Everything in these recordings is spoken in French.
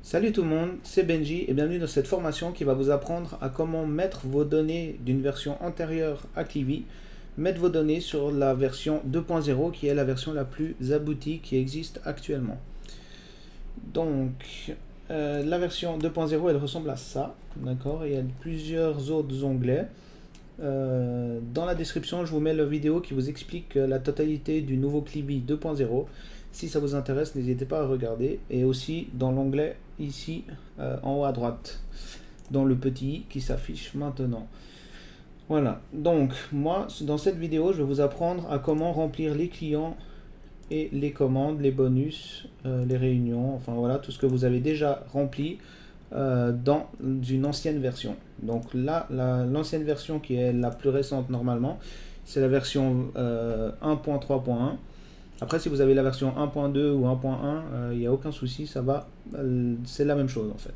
Salut tout le monde, c'est Benji et bienvenue dans cette formation qui va vous apprendre à comment mettre vos données d'une version antérieure à Clivy, mettre vos données sur la version 2.0 qui est la version la plus aboutie qui existe actuellement. Donc, la version 2.0 elle ressemble à ça, d'accord. Il y a plusieurs autres onglets. Dans la description, je vous mets la vidéo qui vous explique la totalité du nouveau Clivy 2.0. Si ça vous intéresse, n'hésitez pas à regarder. Et aussi dans l'onglet ici, en haut à droite, dans le petit i qui s'affiche maintenant. Voilà, donc moi, dans cette vidéo, je vais vous apprendre à comment remplir les clients et les commandes, les bonus, les réunions, enfin voilà, tout ce que vous avez déjà rempli dans une ancienne version. Donc là, l'ancienne version qui est la plus récente normalement, c'est la version 1.3.1. Après, si vous avez la version 1.2 ou 1.1, il n'y a aucun souci, ça va, c'est la même chose en fait.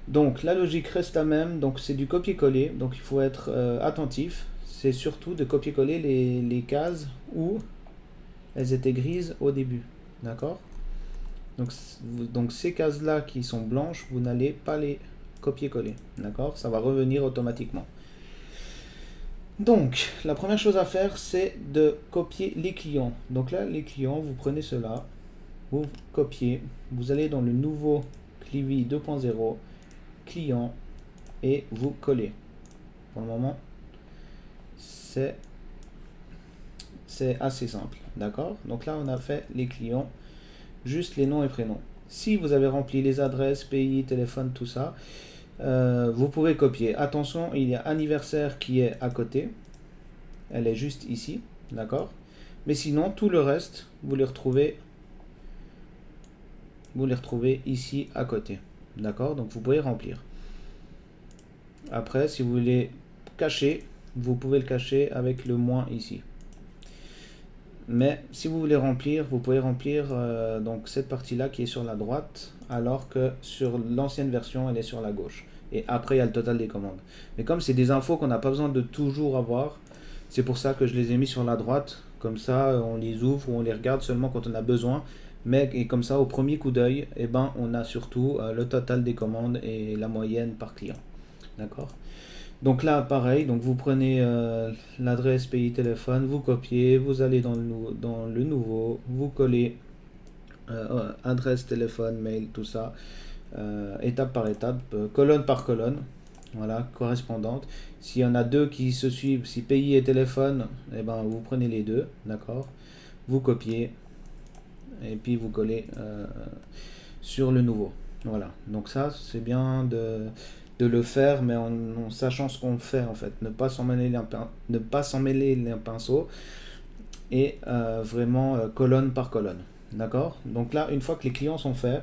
Donc la logique reste la même, donc c'est du copier-coller, donc il faut être attentif. C'est surtout de copier-coller les cases où elles étaient grises au début, d'accord. Donc ces cases-là qui sont blanches, vous n'allez pas les copier-coller, d'accord. Ça va revenir automatiquement. Donc, la première chose à faire, c'est de copier les clients. Donc là, les clients, vous prenez cela, vous copiez, vous allez dans le nouveau Clivy 2.0, client, et vous collez. Pour le moment, c'est assez simple, d'accord. Donc là, on a fait les clients, juste les noms et prénoms. Si vous avez rempli les adresses, pays, téléphone, tout ça, vous pouvez copier. Attention, il y a anniversaire qui est à côté. Elle est juste ici, d'accord. Mais sinon, tout le reste, vous les retrouvez ici à côté, d'accord. Donc vous pouvez remplir. Après, si vous voulez cacher, vous pouvez le cacher avec le moins ici. Mais si vous voulez remplir, vous pouvez remplir donc cette partie-là qui est sur la droite, alors que sur l'ancienne version, elle est sur la gauche. Et après, il y a le total des commandes. Mais comme c'est des infos qu'on n'a pas besoin de toujours avoir, c'est pour ça que je les ai mis sur la droite. Comme ça, on les ouvre ou on les regarde seulement quand on a besoin. Mais et comme ça, au premier coup d'œil, eh ben, on a surtout le total des commandes et la moyenne par client. D'accord. Donc là, pareil, donc vous prenez l'adresse pays téléphone, vous copiez, vous allez dans le nouveau, vous collez adresse, téléphone, mail, tout ça, étape par étape, colonne par colonne, voilà, correspondante. S'il y en a deux qui se suivent, si pays et téléphone, eh ben, vous prenez les deux, d'accord, vous copiez, et puis vous collez sur le nouveau. Voilà, donc ça, c'est bien de le faire, mais en sachant ce qu'on fait en fait, ne pas s'en mêler les pinceaux, et vraiment colonne par colonne, d'accord. Donc là, une fois que les clients sont faits,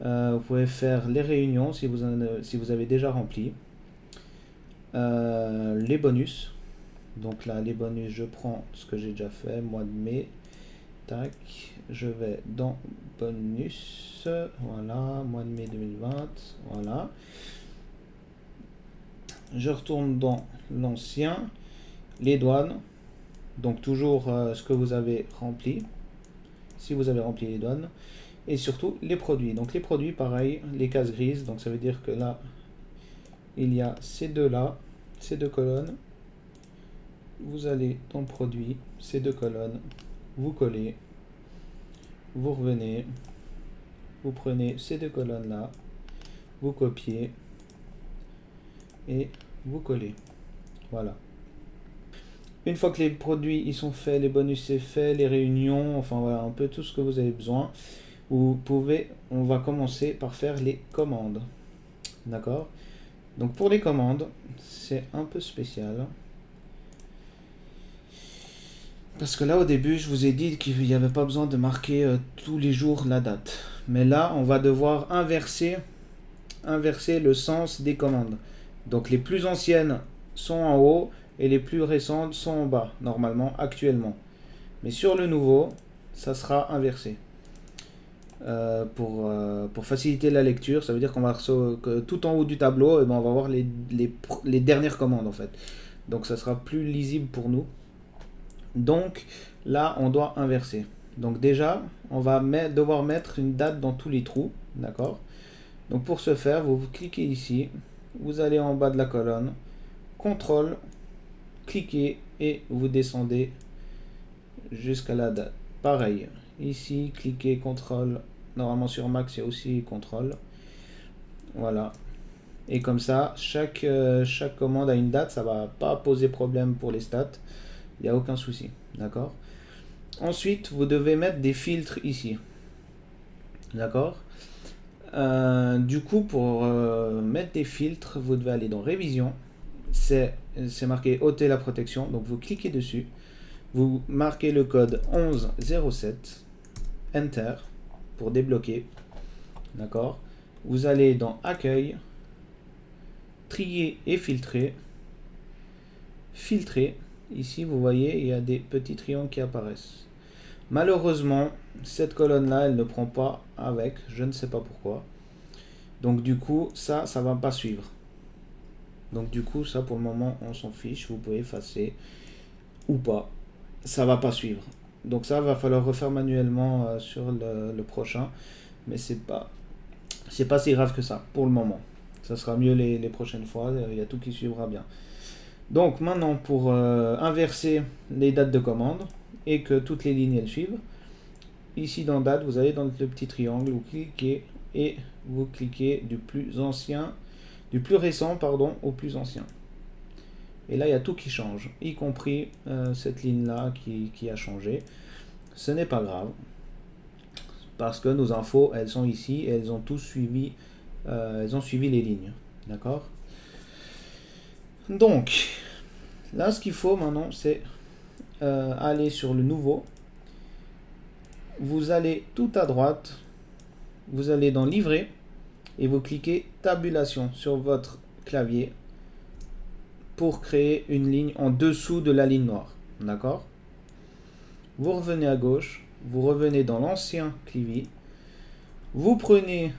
vous pouvez faire les réunions si vous avez déjà rempli, les bonus. Donc là, les bonus, je prends ce que j'ai déjà fait, mois de mai, tac, je vais dans bonus, voilà, mois de mai 2020, voilà. Je retourne dans l'ancien, les douanes, donc toujours ce que vous avez rempli, si vous avez rempli les douanes, et surtout les produits. Donc les produits, pareil, les cases grises, donc ça veut dire que là, il y a ces deux-là, ces deux colonnes, vous allez dans le produit, ces deux colonnes, vous collez, vous revenez, vous prenez ces deux colonnes-là, vous copiez, et vous collez. Voilà. Une fois que les produits ils sont faits, les bonus c'est fait, les réunions, enfin voilà, un peu tout ce que vous avez besoin, on va commencer par faire les commandes. D'accord. Donc pour les commandes, c'est un peu spécial. Parce que là au début, je vous ai dit qu'il n'y avait pas besoin de marquer tous les jours la date. Mais là, on va devoir inverser le sens des commandes. Donc les plus anciennes sont en haut et les plus récentes sont en bas, normalement, actuellement. Mais sur le nouveau, ça sera inversé. Pour faciliter la lecture, ça veut dire qu'on va que tout en haut du tableau, et ben on va voir les dernières commandes en fait. Donc ça sera plus lisible pour nous. Donc là, on doit inverser. Donc déjà, on va devoir mettre une date dans tous les trous. D'accord? Donc pour ce faire, vous cliquez ici, vous allez en bas de la colonne, contrôle, cliquez et vous descendez jusqu'à la date. Pareil, ici, cliquez contrôle. Normalement sur Mac, c'est aussi contrôle. Voilà. Et comme ça, chaque commande a une date, ça va pas poser problème pour les stats. Il n'y a aucun souci. D'accord? Ensuite, vous devez mettre des filtres ici. D'accord? Du coup, pour mettre des filtres, vous devez aller dans Révision. C'est marqué ôter la protection. Donc, vous cliquez dessus. Vous marquez le code 1107. Enter pour débloquer. D'accord? Vous allez dans Accueil. Trier et filtrer. Filtrer. Ici, vous voyez, il y a des petits triangles qui apparaissent. Malheureusement, cette colonne-là, elle ne prend pas avec. Je ne sais pas pourquoi. Donc du coup, ça va pas suivre. Donc du coup, ça pour le moment, on s'en fiche. Vous pouvez effacer ou pas. Ça va pas suivre. Donc ça va falloir refaire manuellement sur le prochain. Mais c'est pas si grave que ça pour le moment. Ça sera mieux les prochaines fois. Il y a tout qui suivra bien. Donc maintenant, pour inverser les dates de commande et que toutes les lignes elles suivent, ici dans date, vous allez dans le petit triangle, vous cliquez et vous cliquez du plus récent au plus ancien. Et là, il y a tout qui change, y compris cette ligne-là qui a changé. Ce n'est pas grave, parce que nos infos, elles sont ici et elles ont tous suivi, les lignes. D'accord? Donc, là, ce qu'il faut maintenant, c'est aller sur le nouveau. Vous allez tout à droite, vous allez dans Livret et vous cliquez Tabulation sur votre clavier pour créer une ligne en dessous de la ligne noire. D'accord? Vous revenez à gauche, vous revenez dans l'ancien Clivy, vous prenez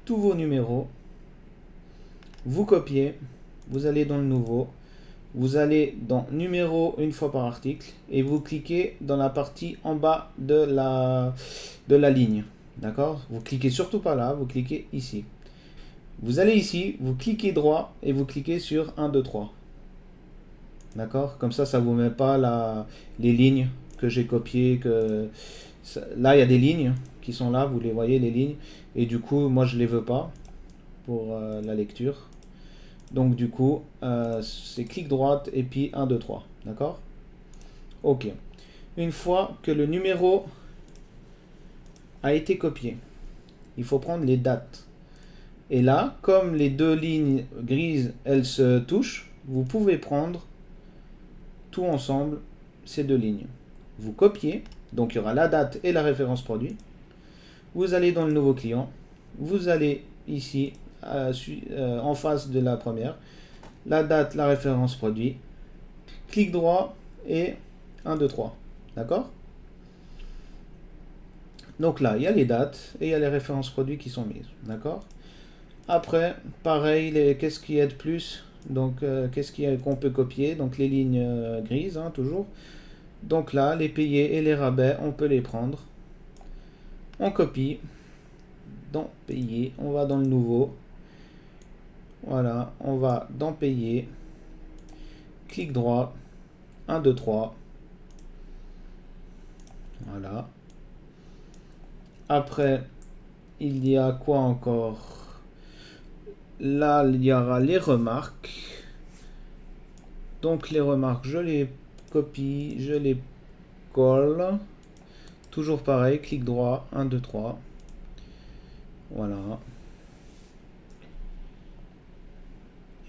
tous vos numéros, vous copiez, vous allez dans le nouveau, vous allez dans numéro une fois par article et vous cliquez dans la partie en bas de la ligne. D'accord? Vous cliquez surtout pas là, vous cliquez ici. Vous allez ici, vous cliquez droit et vous cliquez sur 1, 2, 3. D'accord? Comme ça, ça ne vous met pas les lignes que j'ai copiées. Là, il y a des lignes qui sont là, vous les voyez, les lignes. Et du coup, moi, je ne les veux pas pour la lecture. Donc, du coup, c'est clic droite et puis 1, 2, 3. D'accord? OK. Une fois que le numéro a été copié, il faut prendre les dates. Et là, comme les deux lignes grises, elles se touchent, vous pouvez prendre tout ensemble ces deux lignes. Vous copiez, donc il y aura la date et la référence produit. Vous allez dans le nouveau client, vous allez ici en face de la première, la date, la référence produit, clic droit et 1, 2, 3. D'accord? Donc là, il y a les dates et il y a les références produits qui sont mises. D'accord? Après, pareil, qu'est-ce qu'il y a de plus? Donc, qu'est-ce qu'on peut copier? Donc, les lignes grises, hein, toujours. Donc là, les payés et les rabais, on peut les prendre. On copie. Dans payer, on va dans le nouveau. Voilà, on va dans payer. Clic droit. 1, 2, 3. Voilà. Après, il y a quoi encore? Là, il y aura les remarques. Donc, les remarques, je les copie, je les colle. Toujours pareil, clic droit, 1, 2, 3. Voilà.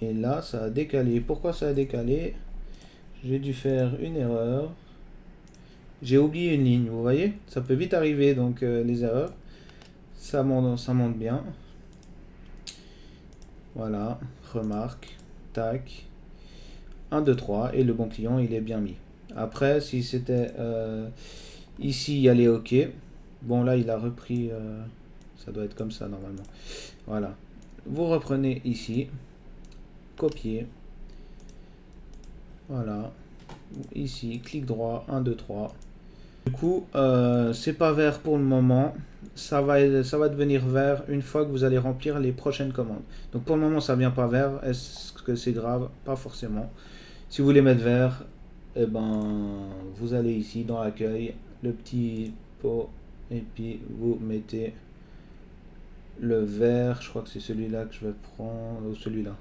Et là, ça a décalé. Pourquoi ça a décalé? J'ai dû faire une erreur. J'ai oublié une ligne, vous voyez? Ça peut vite arriver, donc les erreurs. Ça monte bien. Voilà, remarque, tac, 1, 2, 3, et le bon client, il est bien mis. Après, si c'était ici, il y a les OK. Bon, là, il a repris, ça doit être comme ça normalement. Voilà, vous reprenez ici, copier, voilà, ici, clic droit, 1, 2, 3, Du coup, c'est pas vert pour le moment. Ça va devenir vert une fois que vous allez remplir les prochaines commandes. Donc pour le moment, ça vient pas vert. Est-ce que c'est grave? Pas forcément. Si vous voulez mettre vert, eh ben, vous allez ici dans l'accueil, le petit pot, et puis vous mettez le vert. Je crois que c'est celui-là que je vais prendre, ou celui-là.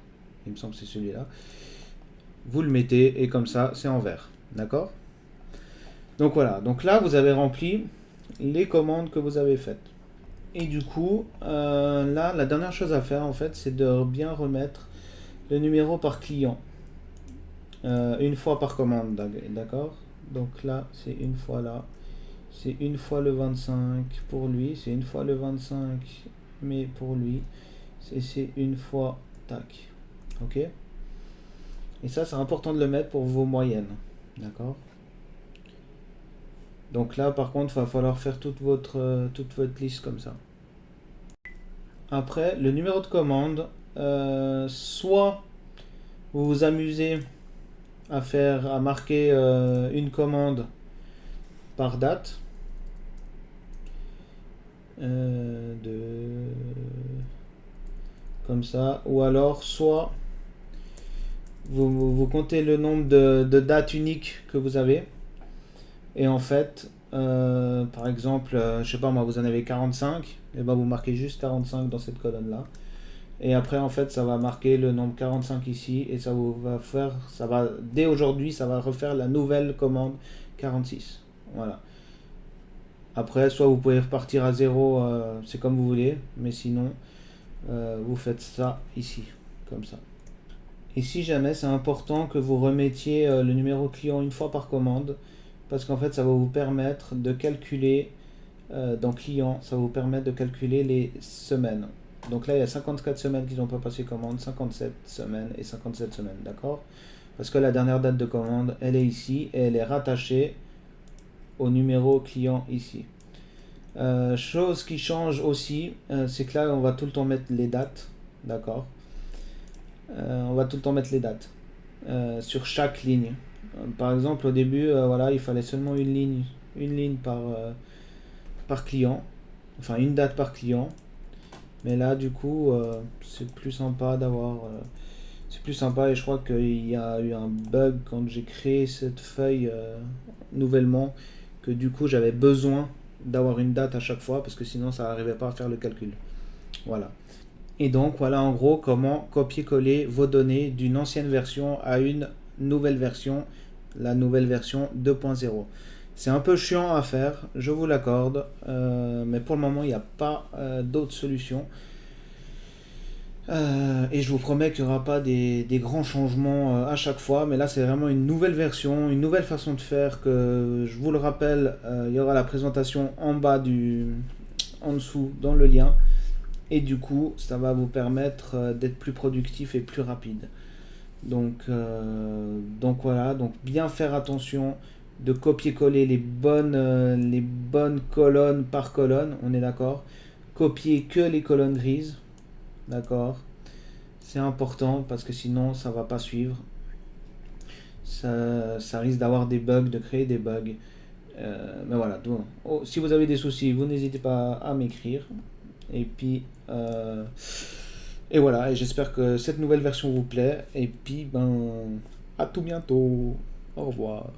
Il me semble que c'est celui-là. Vous le mettez et comme ça, c'est en vert. D'accord? Donc voilà, donc là vous avez rempli les commandes que vous avez faites. Et du coup, là, la dernière chose à faire en fait, c'est de bien remettre le numéro par client. Une fois par commande, d'accord? Donc là, c'est une fois là. C'est une fois le 25 pour lui, c'est une fois le 25, mais pour lui, c'est une fois, tac. Ok? Et ça, c'est important de le mettre pour vos moyennes. D'accord? Donc là, par contre, il va falloir faire toute votre liste comme ça. Après, le numéro de commande, soit vous vous amusez à marquer une commande par date, comme ça, ou alors soit vous comptez le nombre de dates uniques que vous avez, et en fait, par exemple, je sais pas moi, vous en avez 45, et ben vous marquez juste 45 dans cette colonne là. Et après, en fait, ça va marquer le nombre 45 ici. Et ça vous va faire, dès aujourd'hui, ça va refaire la nouvelle commande 46. Voilà. Après, soit vous pouvez repartir à zéro, c'est comme vous voulez. Mais sinon, vous faites ça ici, comme ça. Et si jamais, c'est important que vous remettiez le numéro client une fois par commande. Parce qu'en fait, ça va vous permettre de calculer, dans client, ça va vous permettre de calculer les semaines. Donc là, il y a 54 semaines qui n'ont pas passé commande, 57 semaines et 57 semaines, d'accord? Parce que la dernière date de commande, elle est ici et elle est rattachée au numéro client ici. Chose qui change aussi, c'est que là, on va tout le temps mettre les dates, d'accord? On va tout le temps mettre les dates sur chaque ligne. Par exemple, au début, voilà, il fallait seulement une ligne par client, enfin une date par client. Mais là, du coup, c'est plus sympa d'avoir. C'est plus sympa et je crois qu'il y a eu un bug quand j'ai créé cette feuille nouvellement, que du coup j'avais besoin d'avoir une date à chaque fois parce que sinon ça n'arrivait pas à faire le calcul. Voilà. Et donc voilà en gros comment copier-coller vos données d'une ancienne version à une nouvelle version, la nouvelle version 2.0. C'est un peu chiant à faire, je vous l'accorde, mais pour le moment il n'y a pas d'autre solution. Et je vous promets qu'il n'y aura pas des grands changements à chaque fois, mais là c'est vraiment une nouvelle version, une nouvelle façon de faire que je vous le rappelle, il y aura la présentation en bas en dessous dans le lien, et du coup ça va vous permettre d'être plus productif et plus rapide. Donc voilà, donc bien faire attention de copier-coller les bonnes colonnes par colonne, on est d'accord. Copier que les colonnes grises, d'accord. C'est important parce que sinon ça va pas suivre. Ça risque d'avoir des bugs, de créer des bugs. Mais voilà, donc, si vous avez des soucis, vous n'hésitez pas à m'écrire. Et puis, et voilà, et j'espère que cette nouvelle version vous plaît. Et puis, ben, à tout bientôt. Au revoir.